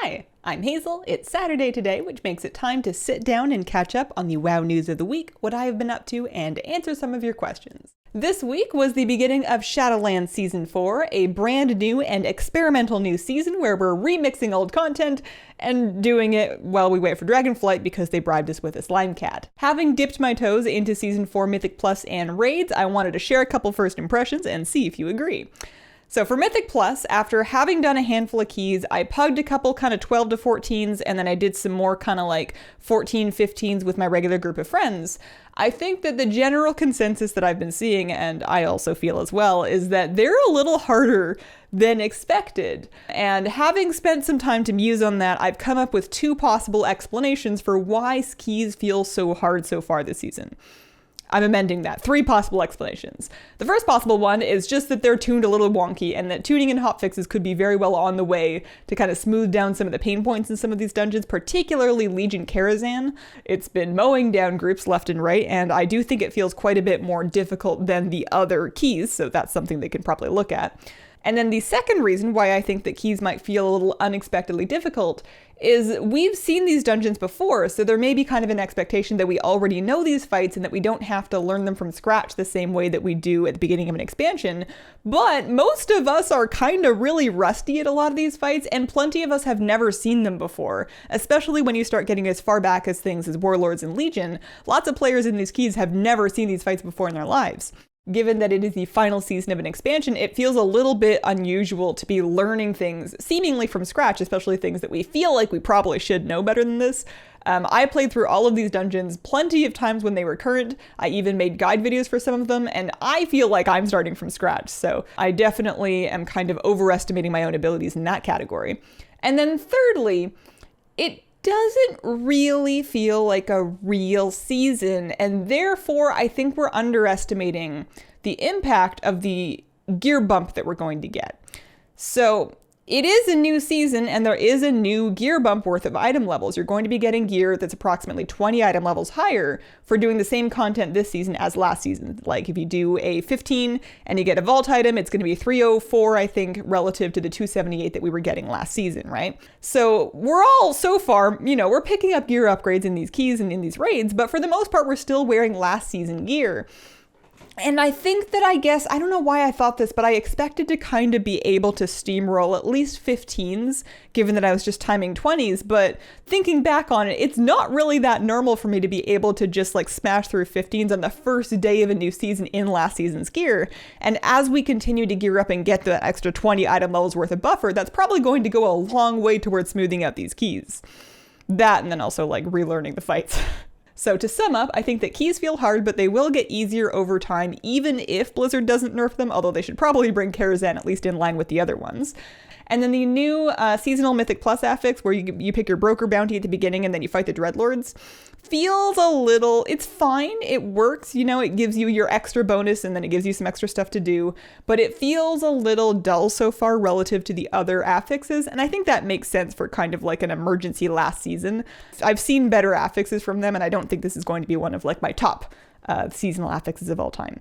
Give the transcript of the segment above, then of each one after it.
Hi, I'm Hazel. It's Saturday today, which makes it time to sit down and catch up on the WoW news of the week, what I have been up to, and answer some of your questions. This week was the beginning of Shadowlands Season 4, a brand new and experimental new season where we're remixing old content and doing it while we wait for Dragonflight because they bribed us with a slime cat. Having dipped my toes into Season 4 Mythic Plus and raids, I wanted to share a couple first impressions and see if you agree. So for Mythic Plus, after having done a handful of keys, I pugged a couple kind of 12 to 14s, and then I did some more kind of like 14, 15s with my regular group of friends. I think that the general consensus that I've been seeing, and I also feel as well, is that they're a little harder than expected. And having spent some time to muse on that, I've come up with two possible explanations for why keys feel so hard so far this season. I'm amending that. Three possible explanations. The first possible one is just that they're tuned a little wonky and that tuning and hotfixes could be very well on the way to kind of smooth down some of the pain points in some of these dungeons, particularly Legion Karazhan. It's been mowing down groups left and right, and I do think it feels quite a bit more difficult than the other keys, so that's something they can probably look at. And then the second reason why I think that keys might feel a little unexpectedly difficult is we've seen these dungeons before, so there may be kind of an expectation that we already know these fights and that we don't have to learn them from scratch the same way that we do at the beginning of an expansion. But most of us are kind of really rusty at a lot of these fights, and plenty of us have never seen them before, especially when you start getting as far back as things as Warlords and Legion. Lots of players in these keys have never seen these fights before in their lives. Given that it is the final season of an expansion, it feels a little bit unusual to be learning things seemingly from scratch, especially things that we feel like we probably should know better than this. I played through all of these dungeons plenty of times when they were current. I even made guide videos for some of them, and I feel like I'm starting from scratch, so I definitely am kind of overestimating my own abilities in that category. And then thirdly, it doesn't really feel like a real season, and therefore I think we're underestimating the impact of the gear bump that we're going to get. So it is a new season, and there is a new gear bump worth of item levels. You're going to be getting gear that's approximately 20 item levels higher for doing the same content this season as last season. Like if you do a 15 and you get a vault item, it's going to be 304, I think, relative to the 278 that we were getting last season, right? So we're all, so far, we're picking up gear upgrades in these keys and in these raids, but for the most part, we're still wearing last season gear. And I think that I don't know why I thought this, but I expected to kind of be able to steamroll at least 15s, given that I was just timing 20s, but thinking back on it, it's not really that normal for me to be able to just like smash through 15s on the first day of a new season in last season's gear. And as we continue to gear up and get that extra 20 item levels worth of buffer, that's probably going to go a long way towards smoothing out these keys. That, and then also like relearning the fights. So to sum up, I think that keys feel hard, but they will get easier over time, even if Blizzard doesn't nerf them, although they should probably bring Karazhan at least in line with the other ones. And then the new seasonal Mythic Plus affix, where you pick your broker bounty at the beginning and then you fight the Dreadlords, feels a little, it's fine, it works, it gives you your extra bonus and then it gives you some extra stuff to do, but it feels a little dull so far relative to the other affixes, and I think that makes sense for kind of like an emergency last season. I've seen better affixes from them, and I don't think this is going to be one of like my top seasonal affixes of all time.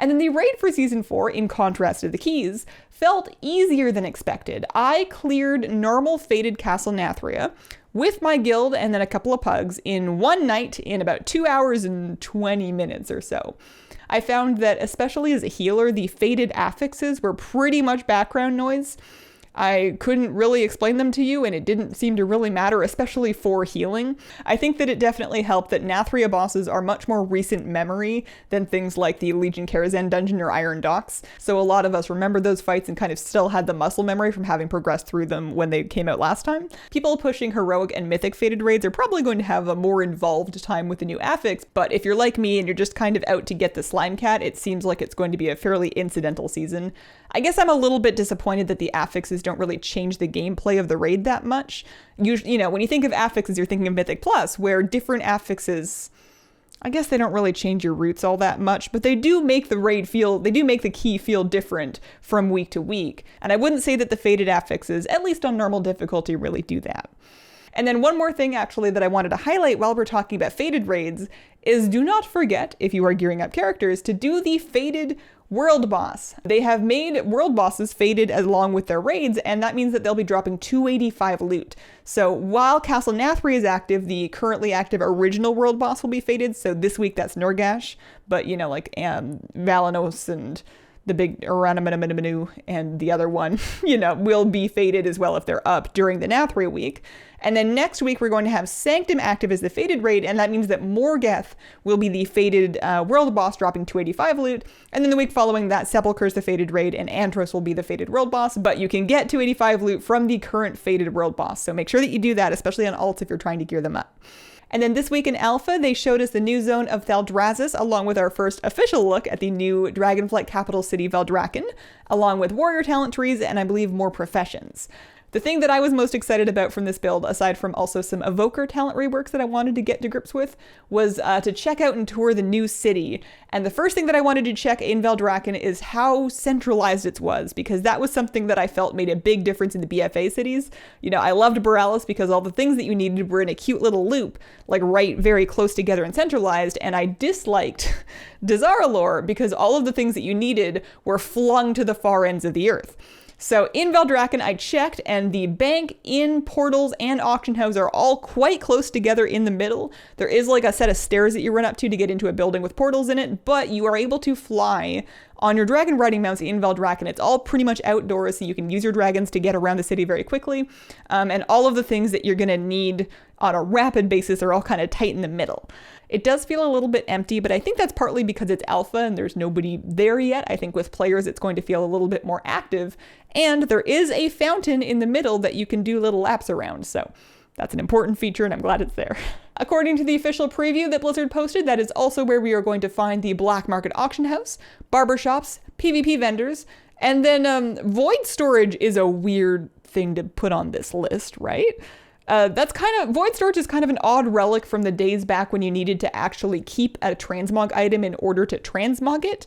And then the raid for Season 4, in contrast to the keys, felt easier than expected. I cleared normal Fated Castle Nathria with my guild and then a couple of pugs in one night in about 2 hours and 20 minutes or so. I found that, especially as a healer, the Fated affixes were pretty much background noise. I couldn't really explain them to you, and it didn't seem to really matter, especially for healing. I think that it definitely helped that Nathria bosses are much more recent memory than things like the Legion Karazhan dungeon or Iron Docks, so a lot of us remember those fights and kind of still had the muscle memory from having progressed through them when they came out last time. People pushing heroic and mythic fated raids are probably going to have a more involved time with the new affix, but if you're like me and you're just kind of out to get the slime cat, it seems like it's going to be a fairly incidental season. I guess I'm a little bit disappointed that the affixes don't really change the gameplay of the raid that much. Usually, when you think of affixes, you're thinking of Mythic Plus, where different affixes, I guess they don't really change your routes all that much, but they do make the key feel different from week to week. And I wouldn't say that the Fated affixes, at least on normal difficulty, really do that. And then one more thing actually that I wanted to highlight while we're talking about Fated raids is do not forget, if you are gearing up characters, to do the Fated World Boss. They have made World Bosses faded along with their raids, and that means that they'll be dropping 285 loot. So while Castle Nathri is active, the currently active original World Boss will be faded. So this week that's Norgash, but you know, like Valanos and the big Aranamanu and the other one, you know, will be faded as well if they're up during the Nathri week. And then next week, we're going to have Sanctum active as the faded raid, and that means that Morgeth will be the faded world boss, dropping 285 loot. And then the week following that, Sepulchre's the faded raid, and Antros will be the faded world boss. But you can get 285 loot from the current faded world boss, so make sure that you do that, especially on alts if you're trying to gear them up. And then this week in Alpha, they showed us the new zone of Thaldraszus, along with our first official look at the new Dragonflight capital city, Valdrakken, along with warrior talent trees and I believe more professions. The thing that I was most excited about from this build, aside from also some evoker talent reworks that I wanted to get to grips with, was to check out and tour the new city. And the first thing that I wanted to check in Valdrakken is how centralized it was, because that was something that I felt made a big difference in the BFA cities. You know, I loved Borealis because all the things that you needed were in a cute little loop, like right very close together and centralized, and I disliked Dazar'alor because all of the things that you needed were flung to the far ends of the earth. So in Valdrakken, I checked, and the bank, inn, portals, and auction house are all quite close together in the middle. There is like a set of stairs that you run up to get into a building with portals in it, but you are able to fly on your dragon riding mounts in Valdrakken. It's all pretty much outdoors, so you can use your dragons to get around the city very quickly. And all of the things that you're going to need on a rapid basis are all kind of tight in the middle. It does feel a little bit empty, but I think that's partly because it's alpha and there's nobody there yet. I think with players, it's going to feel a little bit more active. And there is a fountain in the middle that you can do little laps around. So that's an important feature, and I'm glad it's there. According to the official preview that Blizzard posted, that is also where we are going to find the black market auction house, barbershops, PvP vendors, and then void storage is a weird thing to put on this list, right? Void storage is kind of an odd relic from the days back when you needed to actually keep a transmog item in order to transmog it.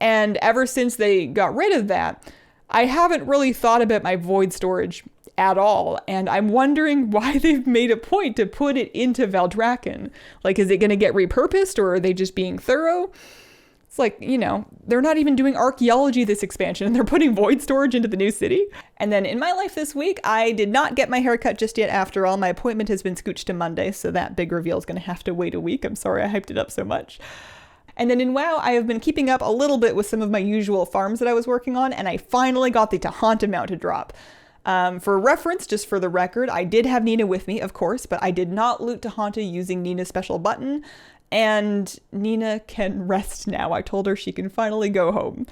And ever since they got rid of that, I haven't really thought about my void storage at all. And I'm wondering why they've made a point to put it into Valdrakken. Like, is it going to get repurposed, or are they just being thorough? It's like, you know, they're not even doing archaeology this expansion, and they're putting void storage into the new city. And then in my life this week, I did not get my haircut just yet after all. My appointment has been scooched to Monday, so that big reveal is going to have to wait a week. I'm sorry I hyped it up so much. And then in WoW, I have been keeping up a little bit with some of my usual farms that I was working on, and I finally got the Tahanta mount to drop. For reference, just for the record, I did have Nina with me, of course, but I did not loot Tahanta using Nina's special button. And Nina can rest now. I told her she can finally go home.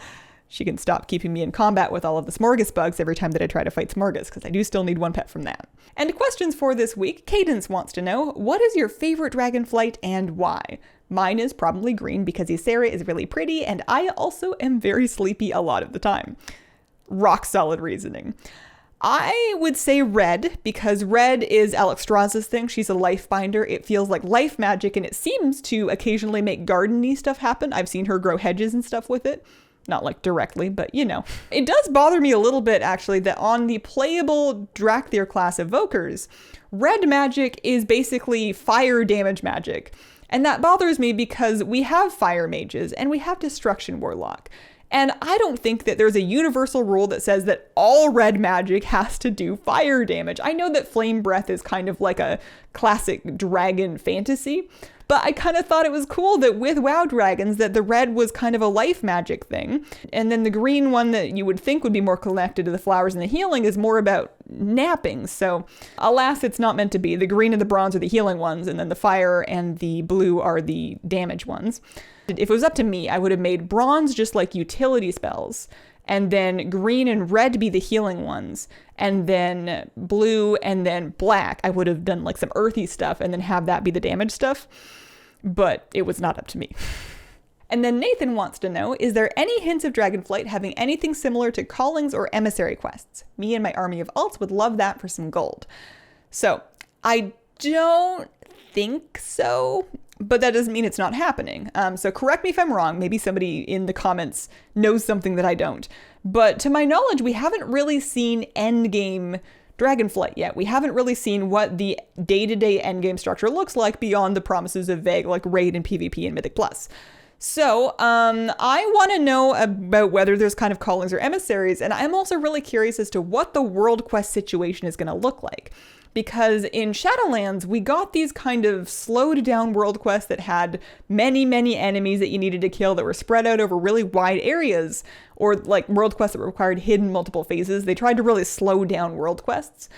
She can stop keeping me in combat with all of the Smorgas bugs every time that I try to fight Smorgas, because I do still need one pet from that. And questions for this week. Cadence wants to know, what is your favorite Dragonflight and why? Mine is probably green because Ysera is really pretty, and I also am very sleepy a lot of the time. Rock solid reasoning. I would say red, because red is Alexstrasza's thing. She's a life binder. It feels like life magic, and it seems to occasionally make garden-y stuff happen. I've seen her grow hedges and stuff with it. Not like directly, but you know. It does bother me a little bit, actually, that on the playable Drakthir class evokers, red magic is basically fire damage magic. And that bothers me because we have fire mages and we have destruction warlock. And I don't think that there's a universal rule that says that all red magic has to do fire damage. I know that flame breath is kind of like a classic dragon fantasy, but I kind of thought it was cool that with WoW dragons that the red was kind of a life magic thing. And then the green one that you would think would be more connected to the flowers and the healing is more about napping. So alas, it's not meant to be. The green and the bronze are the healing ones, and then the fire and the blue are the damage ones. If it was up to me, I would have made bronze just like utility spells, and then green and red be the healing ones, and then blue and then black. I would have done like some earthy stuff and then have that be the damage stuff, but it was not up to me. And then Nathan wants to know, is there any hints of Dragonflight having anything similar to callings or emissary quests? Me and my army of alts would love that for some gold. So I don't think so. But that doesn't mean it's not happening. So correct me if I'm wrong. Maybe somebody in the comments knows something that I don't. But to my knowledge, we haven't really seen endgame Dragonflight yet. We haven't really seen what the day-to-day endgame structure looks like beyond the promises of vague, like raid and PvP and Mythic Plus. So, I want to know about whether there's kind of callings or emissaries, and I'm also really curious as to what the world quest situation is going to look like. Because in Shadowlands, we got these kind of slowed down world quests that had many, many enemies that you needed to kill that were spread out over really wide areas, or like world quests that required hidden multiple phases. They tried to really slow down world quests,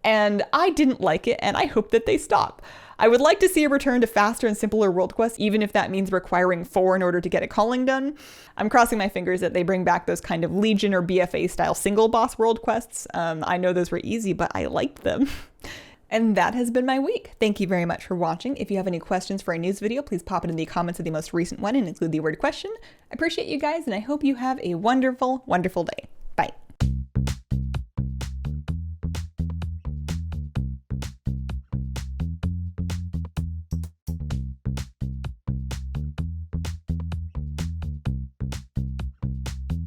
and I didn't like it, and I hope that they stop. I would like to see a return to faster and simpler world quests, even if that means requiring 4 in order to get a calling done. I'm crossing my fingers that they bring back those kind of Legion or BFA style single boss world quests. I know those were easy, but I liked them. And that has been my week. Thank you very much for watching. If you have any questions for a news video, please pop it in the comments of the most recent one and include the word question. I appreciate you guys, and I hope you have a wonderful, wonderful day.